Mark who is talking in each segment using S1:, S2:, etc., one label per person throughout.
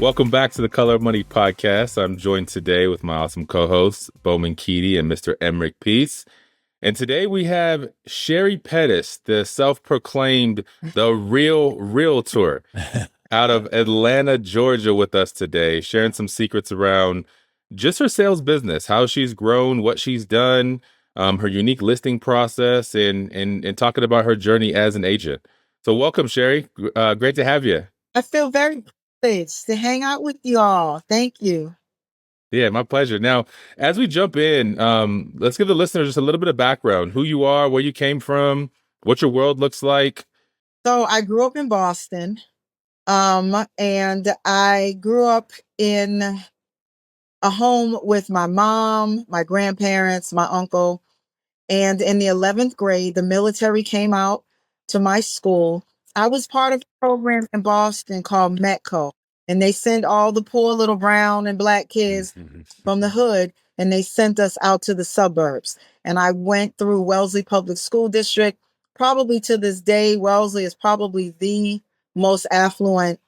S1: Welcome back to the Color of Money podcast. I'm joined today with my awesome co-hosts, Bowman Keaty and Mr. Emmerich Peace. And today we have Sheri Pettus, the self-proclaimed the Real Realtor out of Atlanta, Georgia with us today, sharing some secrets around just her sales business, how she's grown, what she's done, her unique listing process, and talking about her journey as an agent. So welcome, Sheri. Great to have you.
S2: I feel very privileged to hang out with you all. Thank you.
S1: Yeah, my pleasure. Now, as we jump in, let's give the listeners just a little bit of background, who you are, where you came from, what your world looks like.
S2: So I grew up in Boston, and I grew up in a home with my mom, my grandparents, my uncle. And in the 11th grade, the military came out to my school. I was part of a program in Boston called METCO, and they sent all the poor little brown and black kids from the hood, and they sent us out to the suburbs. And I went through Wellesley Public School District. Probably to this day, Wellesley is probably the most affluent,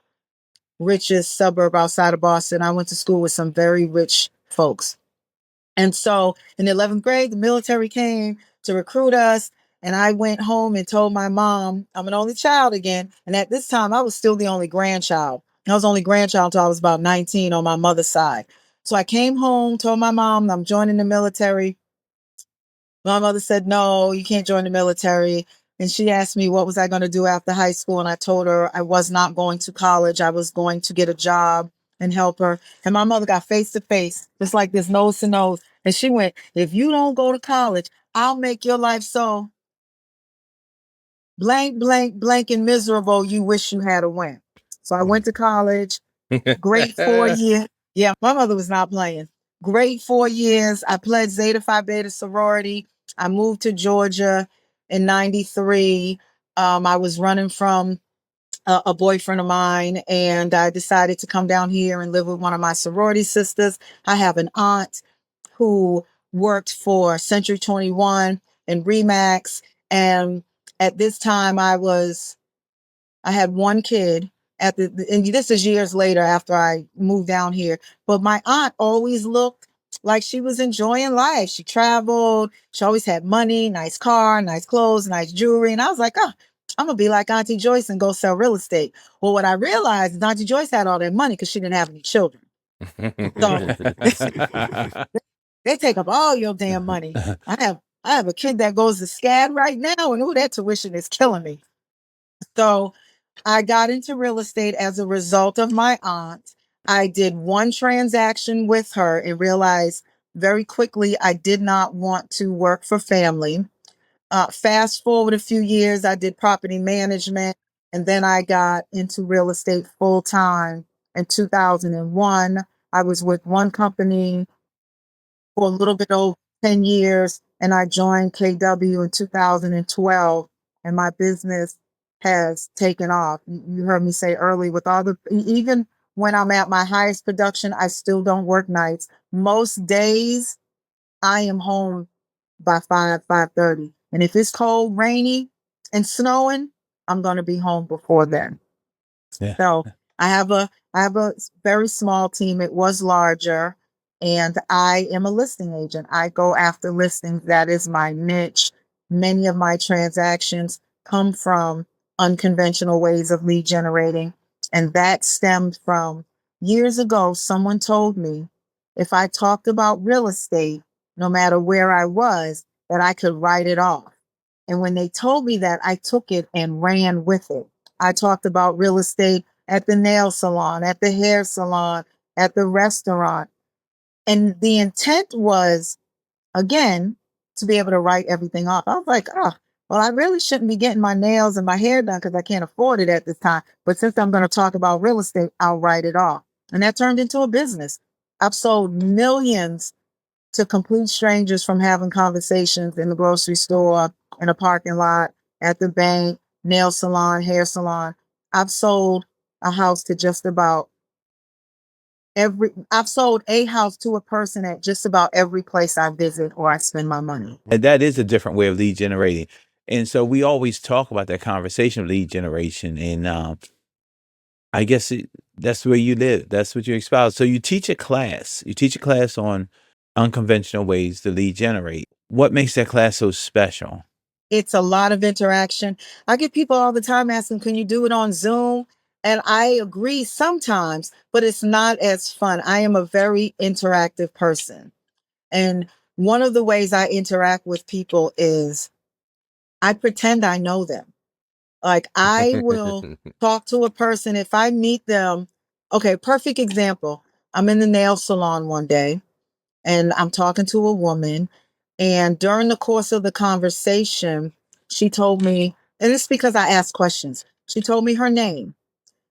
S2: richest suburb outside of Boston. I went to school with some very rich folks. And so in the 11th grade, the military came to recruit us. And I went home and told my mom, I'm an only child again. And at this time, I was still the only grandchild. I was only grandchild until I was about 19 on my mother's side. So I came home, told my mom I'm joining the military. My mother said, no, you can't join the military. And she asked me what was I going to do after high school. And I told her I was not going to college. I was going to get a job and help her. And my mother got face to face, just like this, nose to nose. And she went, if you don't go to college, I'll make your life so blank, blank, blank and miserable. You wish you had a win. So I went to college, great 4 years. Yeah, my mother was not playing. Great 4 years. I pledged Zeta Phi Beta sorority. I moved to Georgia in 93. I was running from a boyfriend of mine, and I decided to come down here and live with one of my sorority sisters. I have an aunt who worked for Century 21 and Remax. And at this time, I had one kid and this is years later after I moved down here. But my aunt always looked like she was enjoying life. She traveled. She always had money, nice car, nice clothes, nice jewelry. And I was like, oh, I'm going to be like Auntie Joyce and go sell real estate. Well, what I realized is Auntie Joyce had all that money because she didn't have any children. So they take up all your damn money. I have a kid that goes to SCAD right now, and ooh, that tuition is killing me. So I got into real estate as a result of my aunt. I did one transaction with her and realized very quickly I did not want to work for family. Fast forward a few years, I did property management, and then I got into real estate full time in 2001. I was with one company for a little bit over 10 years, and I joined KW in 2012, and my business has taken off. You heard me say early, with all even when I'm at my highest production, I still don't work nights. Most days I am home by 5:30. And if it's cold, rainy, and snowing, I'm going to be home before then.
S3: Yeah.
S2: So I have a very small team. It was larger, and I am a listing agent. I go after listings. That is my niche. Many of my transactions come from unconventional ways of lead generating, and that stemmed from years ago. Someone told me if I talked about real estate, no matter where I was, that I could write it off. And when they told me that, I took it and ran with it. I talked about real estate at the nail salon, at the hair salon, at the restaurant. And the intent was, again, to be able to write everything off. I was like, oh, well, I really shouldn't be getting my nails and my hair done because I can't afford it at this time. But since I'm going to talk about real estate, I'll write it off. And that turned into a business. I've sold millions to complete strangers from having conversations in the grocery store, in a parking lot, at the bank, nail salon, hair salon. I've sold a house to just about I've sold a house to a person at just about every place I visit or I spend my money.
S3: And that is a different way of lead generating. And so we always talk about that conversation of lead generation. And I guess That's where you live. That's what you espouse. So you teach a class. You teach a class on unconventional ways to lead generate. What makes that class so special?
S2: It's a lot of interaction. I get people all the time asking, can you do it on Zoom? And I agree sometimes, but it's not as fun. I am a very interactive person. And one of the ways I interact with people is I pretend I know them. Like I will talk to a person if I meet them. Okay, perfect example. I'm in the nail salon one day and I'm talking to a woman. And during the course of the conversation, she told me, and it's because I asked questions. She told me her name.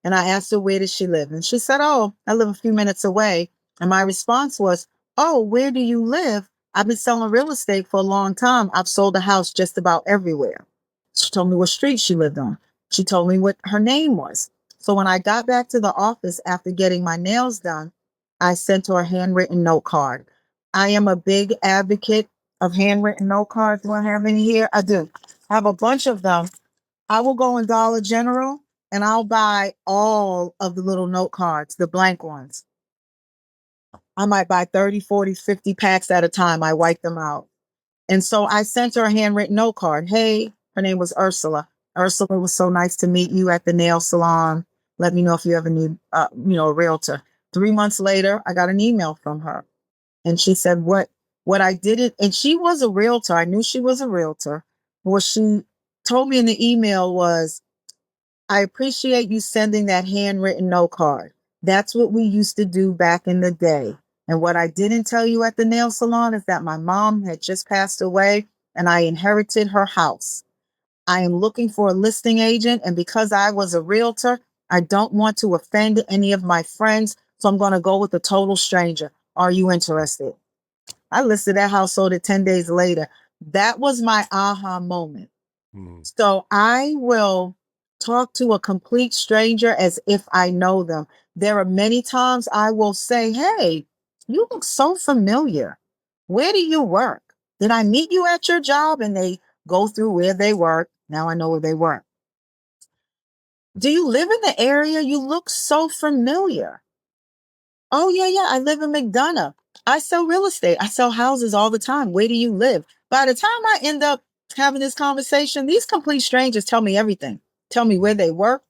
S2: And I asked her, where does she live? And she said, oh, I live a few minutes away. And my response was, oh, where do you live? I've been selling real estate for a long time. I've sold a house just about everywhere. She told me what street she lived on. She told me what her name was. So when I got back to the office after getting my nails done, I sent her a handwritten note card. I am a big advocate of handwritten note cards. Do I have any here? I do. I have a bunch of them. I will go in Dollar General and I'll buy all of the little note cards, the blank ones. I might buy 30, 40, 50 packs at a time. I wipe them out. And so I sent her a handwritten note card. Hey, her name was Ursula. Ursula, was so nice to meet you at the nail salon. Let me know if you ever need, a realtor. 3 months later, I got an email from her. And she said, what I didn't, and she was a realtor. I knew she was a realtor. What she told me in the email was, I appreciate you sending that handwritten note card. That's what we used to do back in the day. And what I didn't tell you at the nail salon is that my mom had just passed away and I inherited her house. I am looking for a listing agent. And because I was a realtor, I don't want to offend any of my friends. So I'm going to go with a total stranger. Are you interested? I listed that house, sold it 10 days later. That was my aha moment. So I will talk to a complete stranger as if I know them. There are many times I will say, hey, you look so familiar. Where do you work? Did I meet you at your job? And they go through where they work. Now I know where they work. Do you live in the area? You look so familiar. Oh, yeah. I live in McDonough. I sell real estate. I sell houses all the time. Where do you live? By the time I end up having this conversation, these complete strangers tell me everything. Tell me where they work.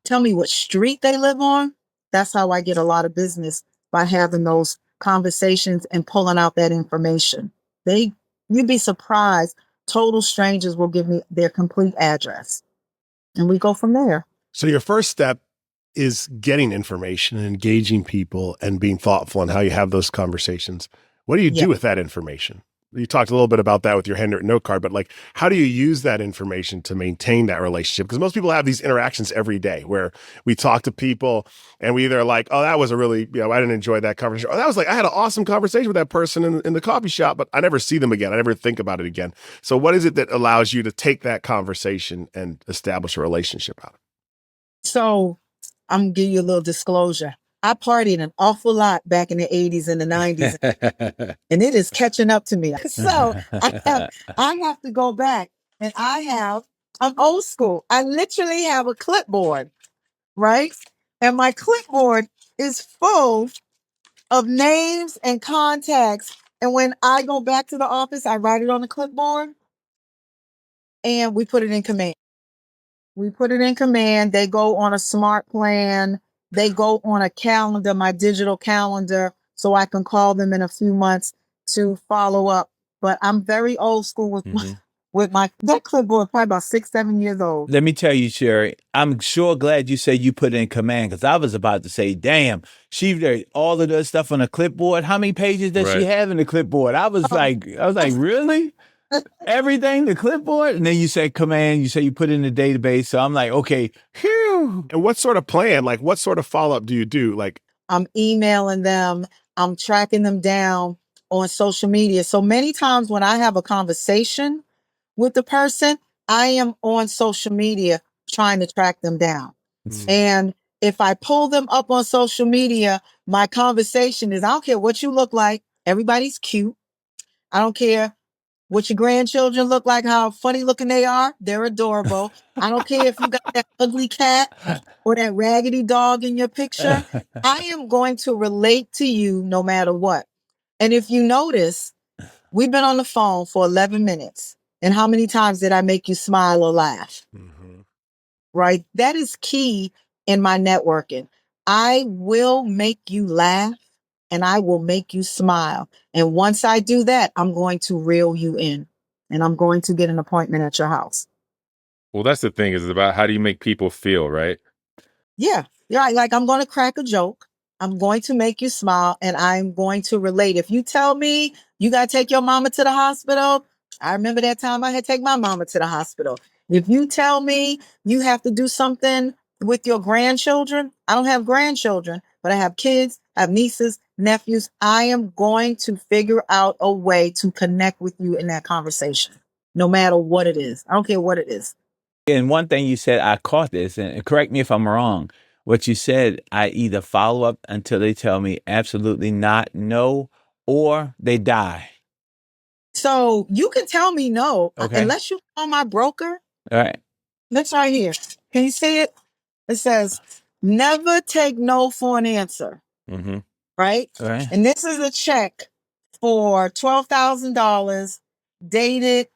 S2: Tell me what street they live on. That's how I get a lot of business, by having those conversations and pulling out that information. You'd be surprised. Total strangers will give me their complete address. And we go from there.
S4: So your first step is getting information and engaging people and being thoughtful in how you have those conversations. What do you do with that information? You talked a little bit about that with your handwritten note card, but like, how do you use that information to maintain that relationship? Because most people have these interactions every day where we talk to people and we either like, oh, that was a really, I didn't enjoy that conversation. Or that was like, I had an awesome conversation with that person in the coffee shop, but I never see them again. I never think about it again. So what is it that allows you to take that conversation and establish a relationship out of it?
S2: So I'm going to give you a little disclosure. I partied an awful lot back in the 80s and the 90s, and it is catching up to me. So I have to go back, and I'm old school. I literally have a clipboard, right? And my clipboard is full of names and contacts. And when I go back to the office, I write it on the clipboard and we put it in command. They go on a smart plan. They go on a calendar, my digital calendar, so I can call them in a few months to follow up. But I'm very old school with that clipboard, probably about 6, 7 years old.
S3: Let me tell you, Sheri, I'm sure glad you said you put it in command, because I was about to say, damn, she did all of the stuff on a clipboard. How many pages does she have in the clipboard? I was like, really? Everything, the clipboard? And then you said command, you say you put it in the database. So I'm like, okay, phew.
S4: And what sort of plan, like what sort of follow-up do you do? Like,
S2: I'm emailing them, I'm tracking them down on social media. So many times when I have a conversation with the person, I am on social media trying to track them down. And if I pull them up on social media, my conversation is, I don't care what you look like. Everybody's cute. I don't care what your grandchildren look like, how funny looking they are. They're adorable. I don't care if you got that ugly cat or that raggedy dog in your picture. I am going to relate to you no matter what. And if you notice, we've been on the phone for 11 minutes. And how many times did I make you smile or laugh?
S4: Mm-hmm.
S2: Right? That is key in my networking. I will make you laugh and I will make you smile. And once I do that, I'm going to reel you in and I'm going to get an appointment at your house.
S1: Well, that's the thing, is about how do you make people feel, right?
S2: Yeah. You're right. Like, I'm going to crack a joke. I'm going to make you smile and I'm going to relate. If you tell me you got to take your mama to the hospital, I remember that time I had to take my mama to the hospital. If you tell me you have to do something with your grandchildren, I don't have grandchildren, but I have kids, I have nieces, nephews. I am going to figure out a way to connect with you in that conversation, no matter what it is. I don't care what it is.
S3: And one thing you said, I caught this, and correct me if I'm wrong. What you said, I either follow up until they tell me absolutely not, no, or they die.
S2: So you can tell me no,
S3: Okay.
S2: unless you call my broker.
S3: All right.
S2: That's right here. Can you see it? It says, never take no for an answer.
S1: Mm-hmm.
S2: Right?
S3: All right.
S2: And this is a check for $12,000 dated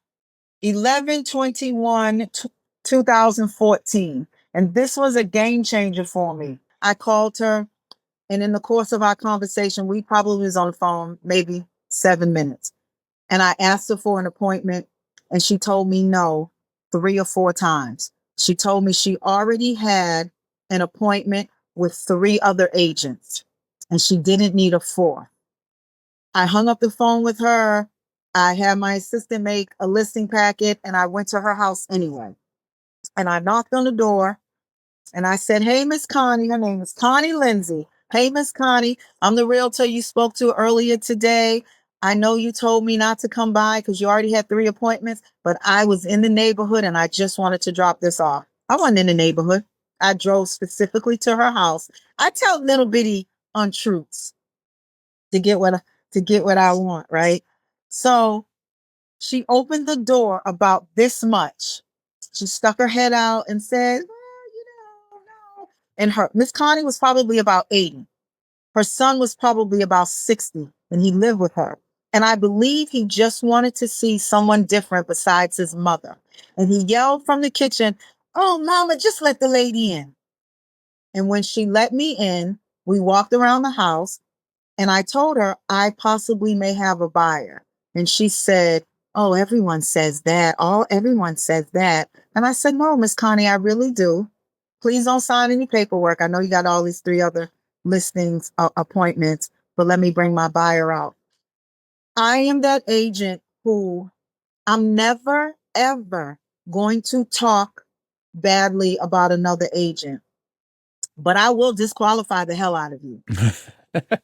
S2: 11/21/2014. And this was a game changer for me. I called her, and in the course of our conversation, we probably was on the phone maybe 7 minutes. And I asked her for an appointment, and she told me no 3 or 4 times. She told me she already had an appointment with 3 other agents, and she didn't need a 4th. I hung up the phone with her. I had my assistant make a listing packet, and I went to her house anyway. And I knocked on the door, and I said, "Hey, Miss Connie," her name is Connie Lindsay. "Hey, Miss Connie, I'm the realtor you spoke to earlier today. I know you told me not to come by because you already had 3 appointments, but I was in the neighborhood and I just wanted to drop this off." I wasn't in the neighborhood. I drove specifically to her house. I tell little bitty untruths to get what I want, right? So she opened the door about this much. She stuck her head out and said, "Well, no." And Miss Connie was probably about 80. Her son was probably about 60, and he lived with her. And I believe he just wanted to see someone different besides his mother. And he yelled from the kitchen, "Oh, Mama, just let the lady in." And when she let me in, we walked around the house. And I told her I possibly may have a buyer. And she said, "Oh, everyone says that. Everyone says that." And I said, "No, Miss Connie, I really do. Please don't sign any paperwork. I know you got all these 3 other listings, appointments, but let me bring my buyer out." I am that agent who I'm never, ever going to talk badly about another agent, but I will disqualify the hell out of you.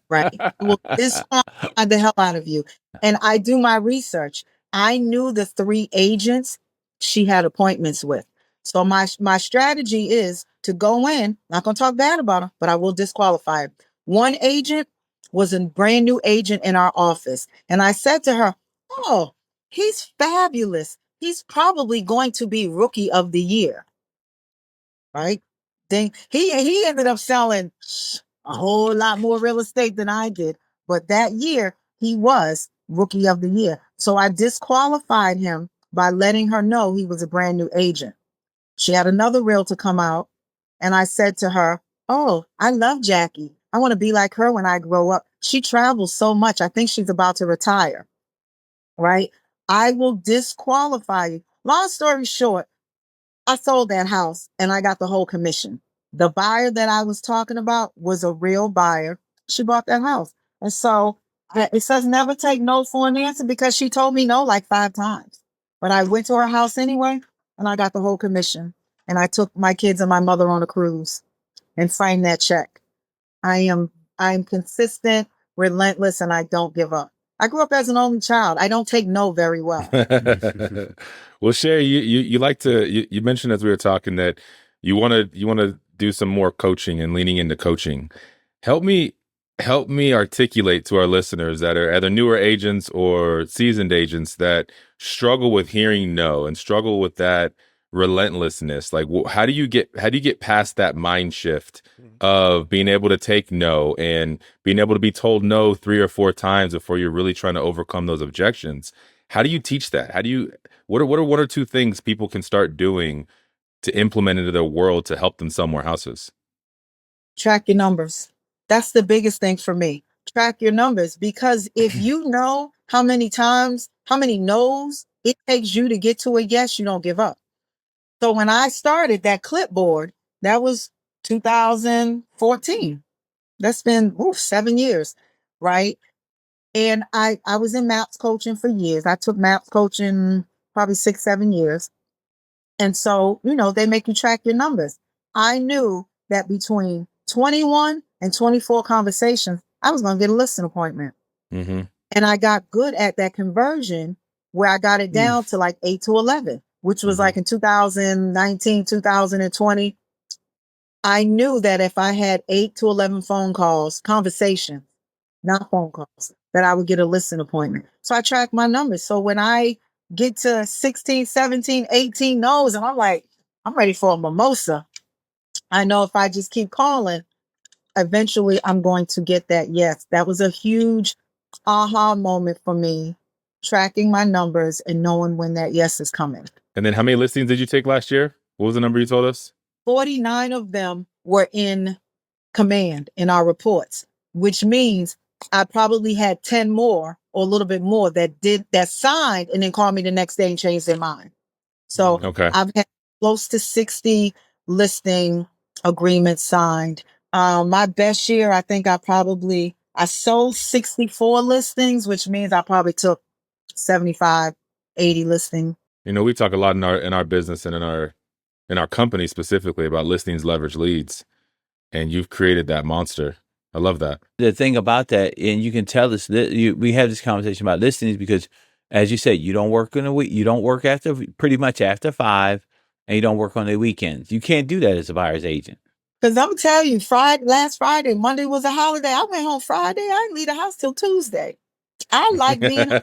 S2: Right? Will disqualify the hell out of you. And I do my research. I knew the 3 agents she had appointments with. So my strategy is to go in, not going to talk bad about her, but I will disqualify her. One agent was a brand new agent in our office. And I said to her, "Oh, he's fabulous. He's probably going to be rookie of the year." Right? Then he ended up selling a whole lot more real estate than I did. But that year, he was rookie of the year. So I disqualified him by letting her know he was a brand new agent. She had another realtor come out, and I said to her, "Oh, I love Jackie. I want to be like her when I grow up. She travels so much. I think she's about to retire." Right? I will disqualify you. Long story short, I sold that house and I got the whole commission. The buyer that I was talking about was a real buyer. She bought that house. And so it says never take no for an answer because she told me no like 5 times. But I went to her house anyway and I got the whole commission. And I took my kids and my mother on a cruise and framed that check. I'm consistent, relentless, and I don't give up. I grew up as an only child. I don't take no very well.
S1: Well, Sheri, you like to you mentioned as we were talking that you want to do some more coaching and leaning into coaching. Help me help me articulate to our listeners that are either newer agents or seasoned agents that struggle with hearing no and struggle with that relentlessness. Like, how do you get past that mind shift of being able to take no and being able to be told no 3 or 4 times before you're really trying to overcome those objections? How do you teach that? What are 1 or 2 things people can start doing to implement into their world to help them sell more houses?
S2: Track your numbers. That's the biggest thing for me. Track your numbers, because if you know how many no's it takes you to get to a yes, you don't give up. So when I started that clipboard, that was 2014. That's been 7 years, right? And I was in MAPS coaching for years. I took MAPS coaching probably 6, 7 years. And so, they make you track your numbers. I knew that between 21 and 24 conversations, I was going to get a listing appointment.
S1: Mm-hmm.
S2: And I got good at that conversion where I got it down to like 8 to 11, which was like in 2019, 2020. I knew that if I had 8 to 11 conversations, not phone calls, that I would get a listing appointment. So I track my numbers. So when I get to 16, 17, 18 no's, and I'm like, I'm ready for a mimosa. I know if I just keep calling, eventually I'm going to get that yes. That was a huge aha moment for me, tracking my numbers and knowing when that yes is coming.
S1: And then how many listings did you take last year? What was the number you told us?
S2: 49 of them were in command in our reports, which means I probably had 10 more or a little bit more that signed and then called me the next day and changed their mind. So
S1: Okay.
S2: I've had close to 60 listing agreements signed. My best year, I think I sold 64 listings, which means I probably took 75, 80 listings.
S1: We talk a lot in our business and in our company specifically about listings leverage leads, and you've created that monster. I love that.
S3: The thing about that, and you can tell this, we have this conversation about listings because, as you said, you don't work in a week. You don't work pretty much after 5, and you don't work on the weekends. You can't do that as a buyer's agent.
S2: Because I'm telling you, last Friday, Monday was a holiday. I went home Friday. I didn't leave the house till Tuesday. I like being home.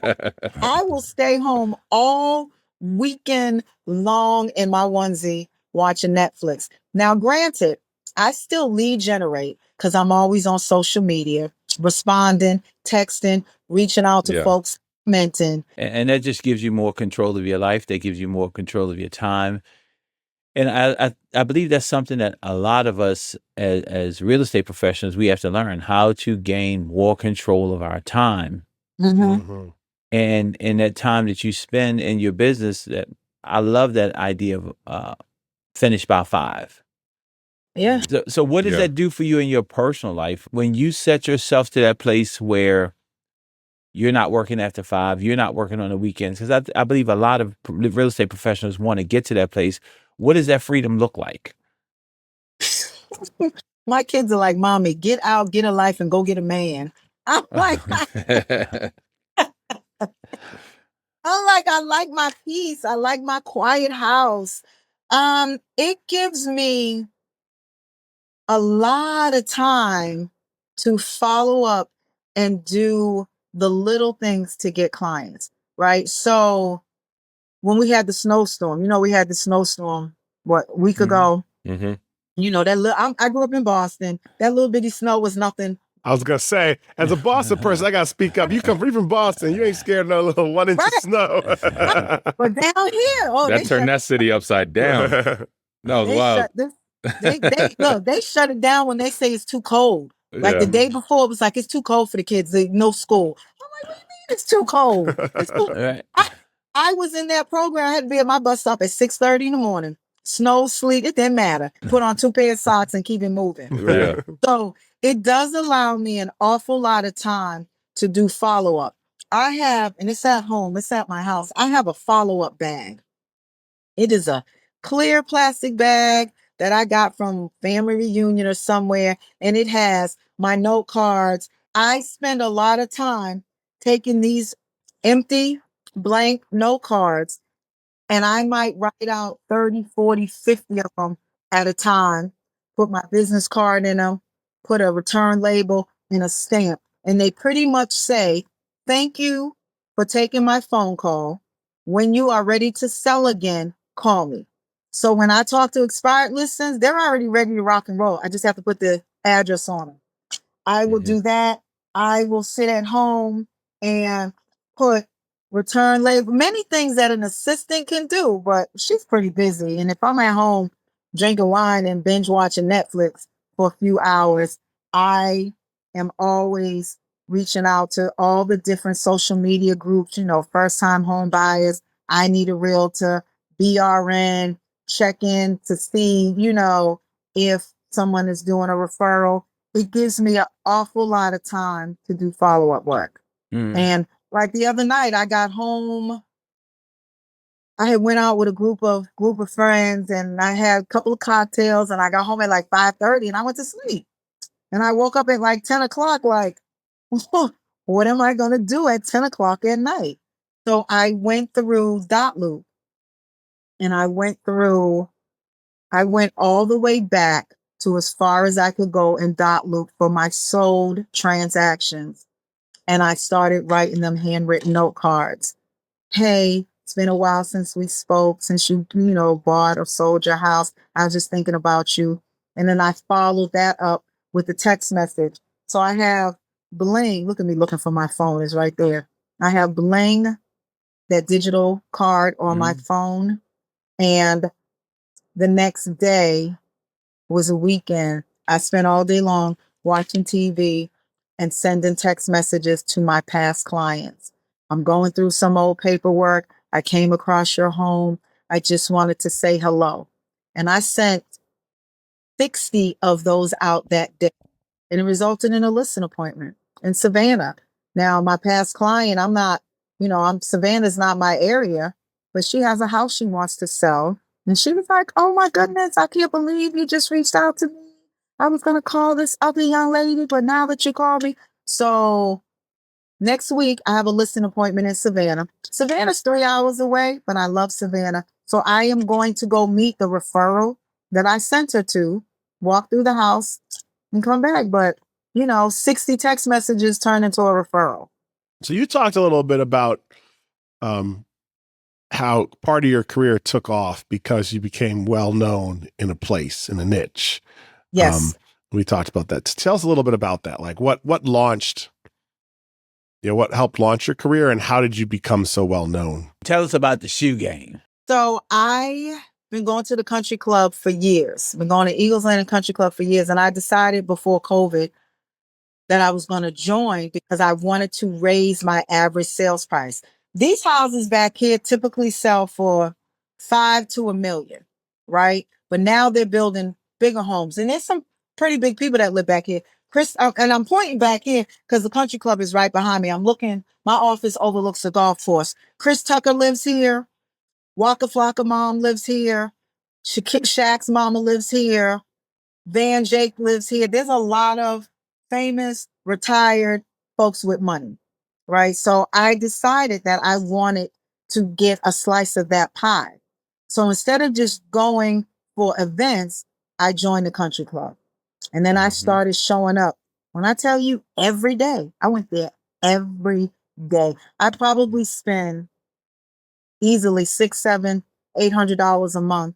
S2: I will stay home all weekend long in my onesie watching Netflix. Now, granted, I still lead generate because I'm always on social media, responding, texting, reaching out to folks, commenting.
S3: And that just gives you more control of your life. That gives you more control of your time. And I believe that's something that a lot of us as real estate professionals, we have to learn how to gain more control of our time.
S2: Mm-hmm.
S3: And in that time that you spend in your business, that I love that idea of finish by 5.
S2: Yeah.
S3: So what does that do for you in your personal life when you set yourself to that place where you're not working after 5, you're not working on the weekends? Because I believe a lot of real estate professionals want to get to that place. What does that freedom look like?
S2: My kids are like, Mommy, get out, get a life, and go get a man. I'm like, I like my peace. I like my quiet house. It gives me a lot of time to follow up and do the little things to get clients, right? So when we had the snowstorm, a week ago.
S1: Mm-hmm.
S2: I grew up in Boston. That little bitty snow was nothing.
S4: I was gonna say, as a Boston person, I gotta speak up. You come from Boston, you ain't scared of no little 1 inch of snow.
S2: But down here,
S1: that turned that city upside down. That was wild.
S2: They shut it down when they say it's too cold. Like the day before, it was like it's too cold for the kids. No school. I'm like, what do you mean it's too cold? It's too
S3: Right.
S2: I was in that program. I had to be at my bus stop at 6:30 in the morning. Snow, sleet, it didn't matter. Put on 2 pairs of socks and keep it moving.
S1: Yeah.
S2: So it does allow me an awful lot of time to do follow-up. I have, and it's at home, it's at my house, I have a follow-up bag. It is a clear plastic bag that I got from family reunion or somewhere, and it has my note cards. I spend a lot of time taking these empty blank note cards, and I might write out 30, 40, 50 of them at a time, put my business card in them, put a return label, and a stamp. And they pretty much say, thank you for taking my phone call. When you are ready to sell again, call me. So when I talk to expired listings, they're already ready to rock and roll. I just have to put the address on them. I will do that. I will sit at home and put return label, many things that an assistant can do, but she's pretty busy. And if I'm at home drinking wine and binge watching Netflix for a few hours, I am always reaching out to all the different social media groups, first time home buyers. I need a realtor, BRN, check in to see, if someone is doing a referral. It gives me an awful lot of time to do follow-up work. And like the other night, I got home. I had went out with a group of friends, and I had a couple of cocktails, and I got home at like 5:30, and I went to sleep. And I woke up at like 10 o'clock, like, what am I going to do at 10 o'clock at night? So I went through Dot Loop, and I went all the way back to as far as I could go in Dot Loop for my sold transactions. And I started writing them handwritten note cards. Hey, it's been a while since we spoke, since you bought or sold your house. I was just thinking about you. And then I followed that up with the text message. So I have Bling. Look at me looking for my phone. It's right there. I have Bling, that digital card on my phone. And the next day was a weekend. I spent all day long watching TV and sending text messages to my past clients. I'm going through some old paperwork. I came across your home. I just wanted to say hello. And I sent 60 of those out that day. And it resulted in a listing appointment in Savannah. Now, my past client, Savannah's not my area, but she has a house she wants to sell. And she was like, oh my goodness, I can't believe you just reached out to me. I was going to call this other young lady, but now that you called me. So next week, I have a listing appointment in Savannah. Savannah's 3 hours away, but I love Savannah. So I am going to go meet the referral that I sent her to, walk through the house, and come back. But, 60 text messages turn into a referral.
S4: So you talked a little bit about how part of your career took off because you became well known in a place, in a niche.
S2: Yes.
S4: We talked about that. Tell us a little bit about that. Like what launched, what helped launch your career, and how did you become so well known?
S3: Tell us about the shoe game.
S2: So I've been going to the country club for years. Been going to Eagles Landing Country Club for years. And I decided before COVID that I was going to join because I wanted to raise my average sales price. These houses back here typically sell for $5 to $1 million, right? But now they're building bigger homes. And there's some pretty big people that live back here. Chris, and I'm pointing back here because the country club is right behind me. I'm looking, my office overlooks the golf course. Chris Tucker lives here. Waka Flocka mom lives here. Shaq's mama lives here. Van Jake lives here. There's a lot of famous retired folks with money, right? So I decided that I wanted to get a slice of that pie. So instead of just going for events, I joined the country club. And then I started showing up. When I tell you every day, I went there every day. I probably spend easily $600, $700, $800 a month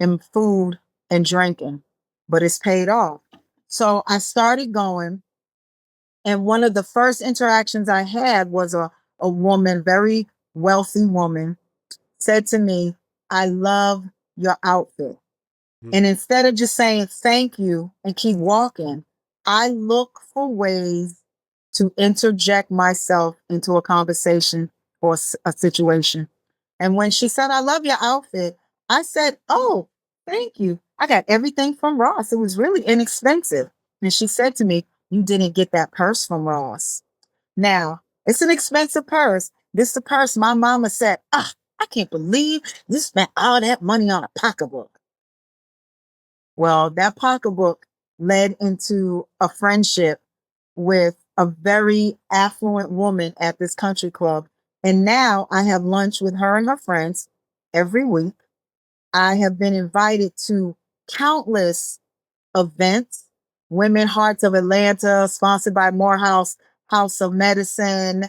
S2: in food and drinking, but it's paid off. So I started going, and one of the first interactions I had was a woman, very wealthy woman, said to me, I love your outfit. And instead of just saying thank you and keep walking, I look for ways to interject myself into a conversation or a situation. And when she said, I love your outfit, I said, oh, thank you. I got everything from Ross. It was really inexpensive. And she said to me, you didn't get that purse from Ross. Now, it's an expensive purse. This is the purse my mama said, I can't believe you spent all that money on a pocketbook. Well, that pocketbook led into a friendship with a very affluent woman at this country club. And now I have lunch with her and her friends every week. I have been invited to countless events Women Hearts of Atlanta, sponsored by Morehouse House of Medicine.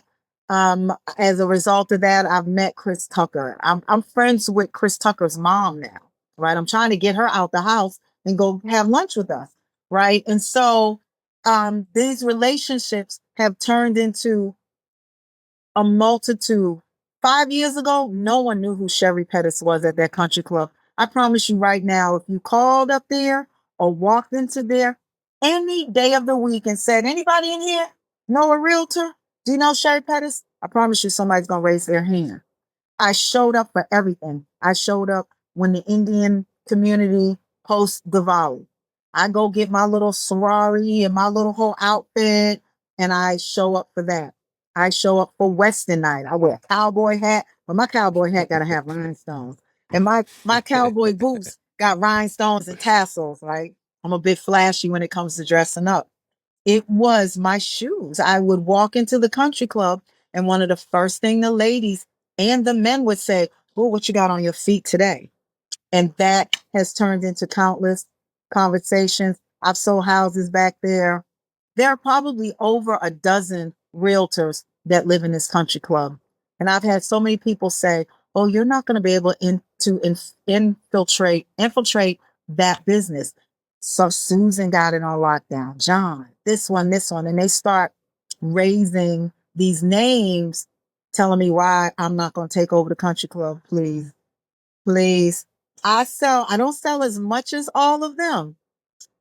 S2: As a result of that, I've met Chris Tucker. I'm friends with Chris Tucker's mom now, right? I'm trying to get her out the house and go have lunch with us, right? And so these relationships have turned into a multitude. 5 years ago, no one knew who Sheri Pettus was at that country club. I promise you right now, if you called up there or walked into there any day of the week and said, anybody in here know a realtor? Do you know Sheri Pettus? I promise you somebody's going to raise their hand. I showed up for everything. I showed up when the Indian community hosts Diwali. I go get my little sorority and my little whole outfit, and I show up for that. I show up for Western night. I wear a cowboy hat, but my cowboy hat gotta have rhinestones, and my cowboy boots got rhinestones and tassels. Right? I'm a bit flashy when it comes to dressing up. It was my shoes. I would walk into the country club, and one of the first thing the ladies and the men would say, "Oh, what you got on your feet today?" And that has turned into countless conversations. I've sold houses back there. There are probably over a dozen realtors that live in this country club. And I've had so many people say, "Oh, you're not going to be able infiltrate that business." So Susan got it on lockdown. John, this one. And they start raising these names, telling me why I'm not going to take over the country club. Please, please. I don't sell as much as all of them,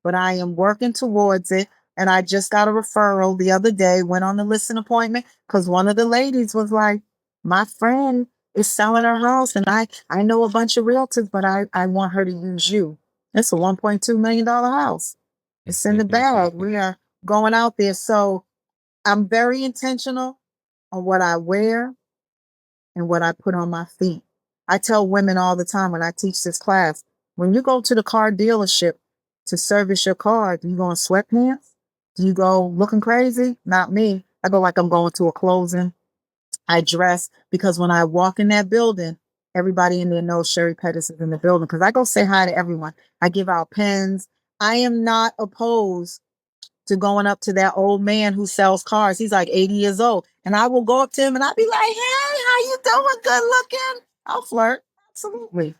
S2: but I am working towards it. And I just got a referral the other day, went on the listing appointment because one of the ladies was like, my friend is selling her house and I know a bunch of realtors, but I want her to use you. It's a $1.2 million house. It's in the bag. We are going out there. So I'm very intentional on what I wear and what I put on my feet. I tell women all the time when I teach this class, when you go to the car dealership to service your car, do you go in sweatpants? Do you go looking crazy? Not me. I go like I'm going to a closing. I dress because when I walk in that building, everybody in there knows Sheri Pettus is in the building because I go say hi to everyone. I give out pens. I am not opposed to going up to that old man who sells cars. He's like 80 years old. And I will go up to him and I'll be like, hey, how you doing? Good looking. I'll flirt. Absolutely.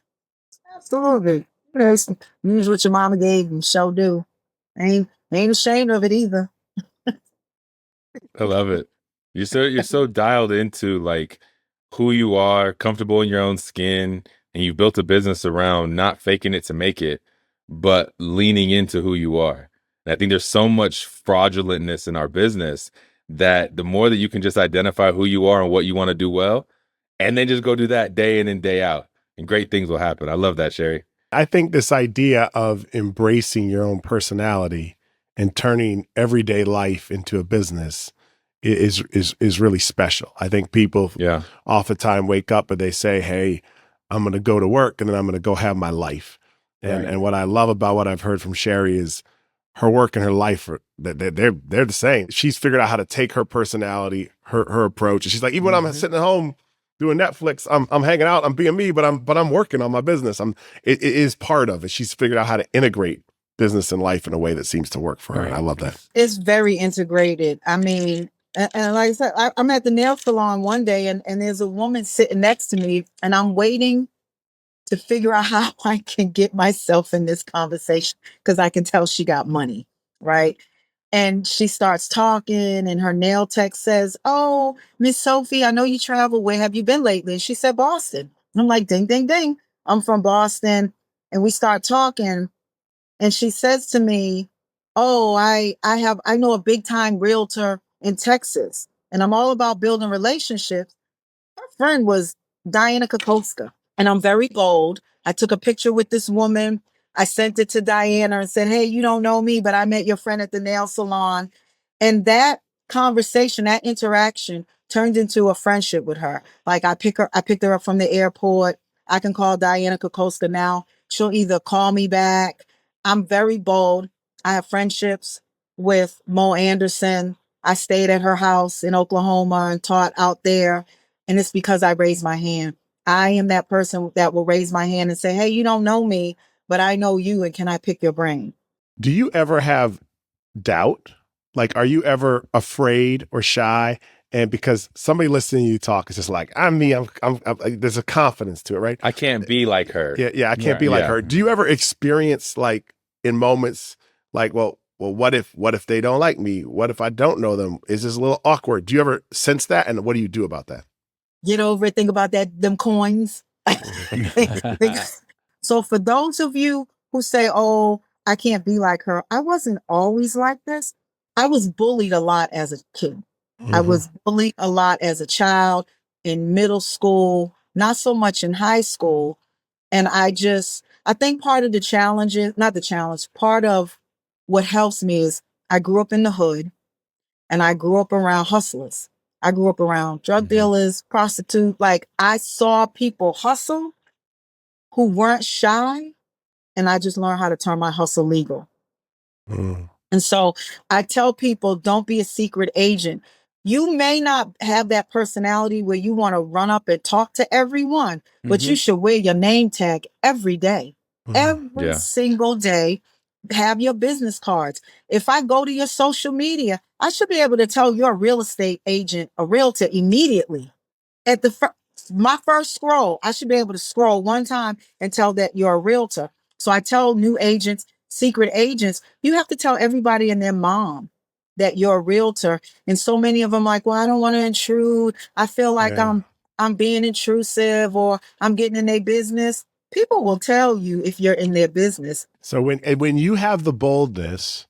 S2: Absolutely. Yes. Use what your mama gave you. Show do. Ain't ashamed of it either.
S1: I love it. You're so dialed into like who you are, comfortable in your own skin, and you've built a business around not faking it to make it, but leaning into who you are. And I think there's so much fraudulentness in our business that the more that you can just identify who you are and what you want to do well, and then just go do that day in and day out, and great things will happen. I love that, Sheri.
S4: I think this idea of embracing your own personality and turning everyday life into a business is really special. I think people oftentimes wake up and they say, "Hey, I'm going to go to work and then I'm going to go have my life." And what I love about what I've heard from Sheri is her work and her life they're the same. She's figured out how to take her personality, her approach, and she's like, even when I'm sitting at home doing Netflix, I'm hanging out, I'm being me, but I'm working on my business. It is part of it. She's figured out how to integrate business and life in a way that seems to work for her. And I love that.
S2: It's very integrated. I mean, and like I said, I'm at the nail salon one day and there's a woman sitting next to me and I'm waiting to figure out how I can get myself in this conversation because I can tell she got money, right? And she starts talking and her nail tech says, "Oh, Miss Sophie, I know you travel. Where have you been lately?" And she said, "Boston." I'm like, ding, ding, ding. I'm from Boston. And we start talking and she says to me, "Oh, I know a big time realtor in Texas and I'm all about building relationships." Her friend was Diana Kokoska. And I'm very bold. I took a picture with this woman. I sent it to Diana and said, "Hey, you don't know me, but I met your friend at the nail salon." And that conversation, that interaction turned into a friendship with her. Like I picked her up from the airport. I can call Diana Kokoska now. She'll either call me back. I'm very bold. I have friendships with Mo Anderson. I stayed at her house in Oklahoma and taught out there. And it's because I raised my hand. I am that person that will raise my hand and say, "Hey, you don't know me, but I know you. And can I pick your brain?"
S4: Do you ever have doubt? Like, are you ever afraid or shy? And because somebody listening to you talk is just like, I'm me, I'm like, there's a confidence to it, right?
S1: I can't be like her.
S4: Yeah, I can't be like her. Do you ever experience like in moments like, well, what if they don't like me? What if I don't know them? Is this a little awkward? Do you ever sense that? And what do you do about that?
S2: Get over it. Think about them coins. So for those of you who say, oh, I can't be like her, I wasn't always like this. I was bullied a lot as a kid. I was bullied a lot as a child in middle school, not so much in high school. And I think part of the challenge is, not the challenge, part of what helps me is I grew up in the hood and I grew up around hustlers. I grew up around drug dealers, prostitutes. Like I saw people hustle who weren't shy, and I just learned how to turn my hustle legal. And so I tell people, don't be a secret agent. You may not have that personality where you want to run up and talk to everyone, but you should wear your name tag every day. Every single day, have your business cards. If I go to your social media, I should be able to tell you're a real estate agent, a realtor immediately. At my first scroll, I should be able to scroll one time and tell that you're a realtor. So I tell new agents, secret agents, you have to tell everybody and their mom that you're a realtor. And so many of them like, well, I don't want to intrude. I feel like I'm being intrusive or I'm getting in their business. People will tell you if you're in their business.
S4: So when you have the boldness,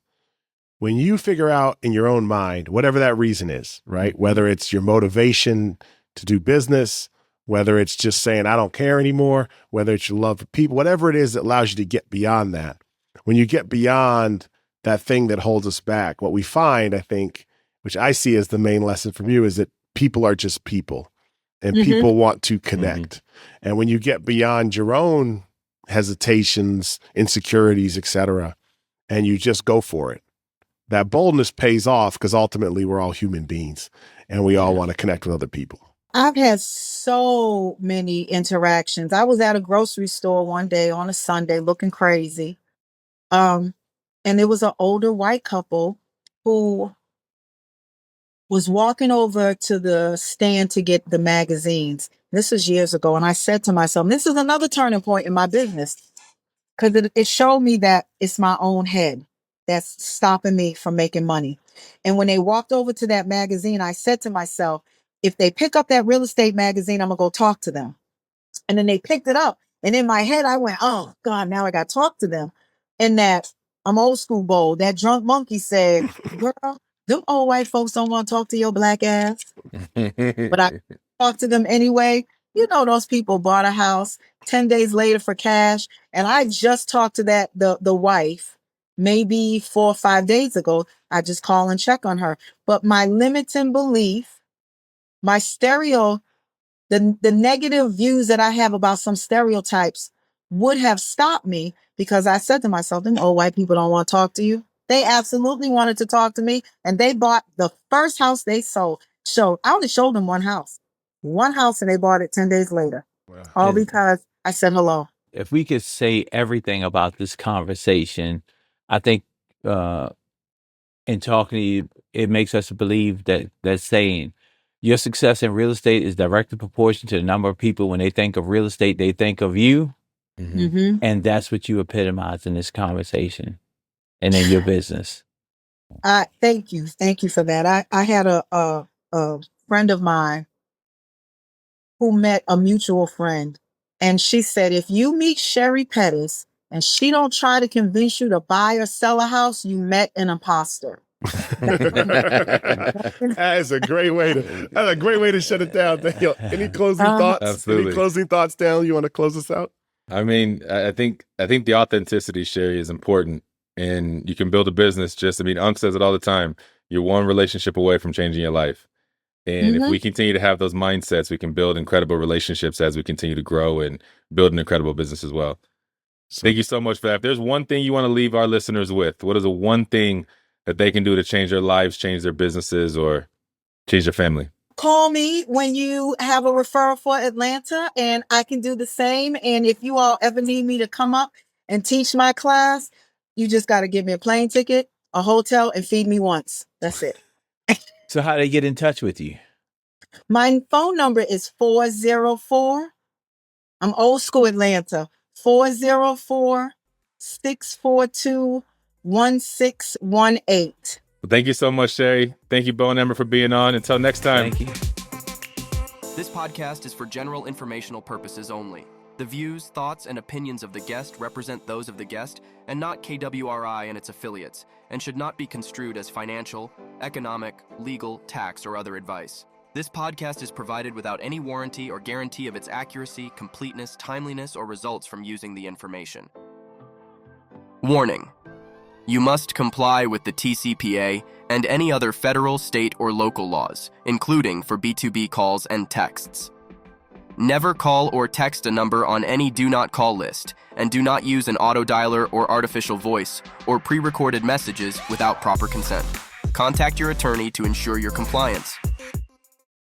S4: when you figure out in your own mind, whatever that reason is, right? Whether it's your motivation to do business, whether it's just saying, I don't care anymore, whether it's your love for people, whatever it is that allows you to get beyond that. When you get beyond that thing that holds us back, what we find, I think, which I see as the main lesson from you, is that people are just people and people want to connect. And when you get beyond your own hesitations, insecurities, etc., and you just go for it, that boldness pays off because ultimately we're all human beings and we all want to connect with other people.
S2: I've had so many interactions. I was at a grocery store one day on a Sunday looking crazy. And there was an older white couple who was walking over to the stand to get the magazines. This was years ago. And I said to myself, this is another turning point in my business because it showed me that it's my own head that's stopping me from making money. And when they walked over to that magazine, I said to myself, if they pick up that real estate magazine, I'm going to go talk to them. And then they picked it up. And in my head, I went, oh, God, now I got to talk to them. And that I'm old school bold. That drunk monkey said, girl, them old white folks don't want to talk to your black ass. But I talked to them anyway. You know, those people bought a house 10 days later for cash. And I just talked to the wife maybe 4 or 5 days ago. I just call and check on her. But my limiting belief, my the negative views that I have about some stereotypes would have stopped me because I said to myself, them old white people don't want to talk to you. They absolutely wanted to talk to me. And they bought the first house they sold. I only showed them one house, and they bought it 10 days later. Wow. All because I said hello.
S3: If we could say everything about this conversation, I think in talking to you, it makes us believe that saying, your success in real estate is directly proportional to the number of people when they think of real estate, they think of you. And that's what you epitomize in this conversation and in your business.
S2: Thank you. Thank you for that. I had a friend of mine who met a mutual friend. And she said, if you meet Sheri Pettus and she don't try to convince you to buy or sell a house, you met an imposter.
S4: That is a great way to shut it down. Any closing thoughts?
S1: Absolutely.
S4: Any closing thoughts, Dale? You want to close us out?
S1: I mean, I think the authenticity, Sheri, is important, and you can build a business. Unc says it all the time. You're one relationship away from changing your life. And if we continue to have those mindsets, we can build incredible relationships as we continue to grow and build an incredible business as well. Thank you so much for that. If there's one thing you want to leave our listeners with, what is the one thing that they can do to change their lives, change their businesses, or change their family?
S2: Call me when you have a referral for Atlanta, and I can do the same. And if you all ever need me to come up and teach my class, you just got to give me a plane ticket a hotel, and feed me once. That's it.
S3: So how they get in touch with you?
S2: My phone number is 404. I'm old school Atlanta. 404-642-1618.
S1: Well, thank you so much, Sheri. Thank you, Bo and Emma, for being on. Until next time.
S3: Thank you.
S5: This podcast is for general informational purposes only. The views, thoughts, and opinions of the guest represent those of the guest and not KWRI and its affiliates, and should not be construed as financial, economic, legal, tax, or other advice. This podcast is provided without any warranty or guarantee of its accuracy, completeness, timeliness, or results from using the information. Warning: you must comply with the TCPA and any other federal, state, or local laws, including for B2B calls and texts. Never call or text a number on any do not call list, and do not use an auto dialer or artificial voice or pre-recorded messages without proper consent. Contact your attorney to ensure your compliance.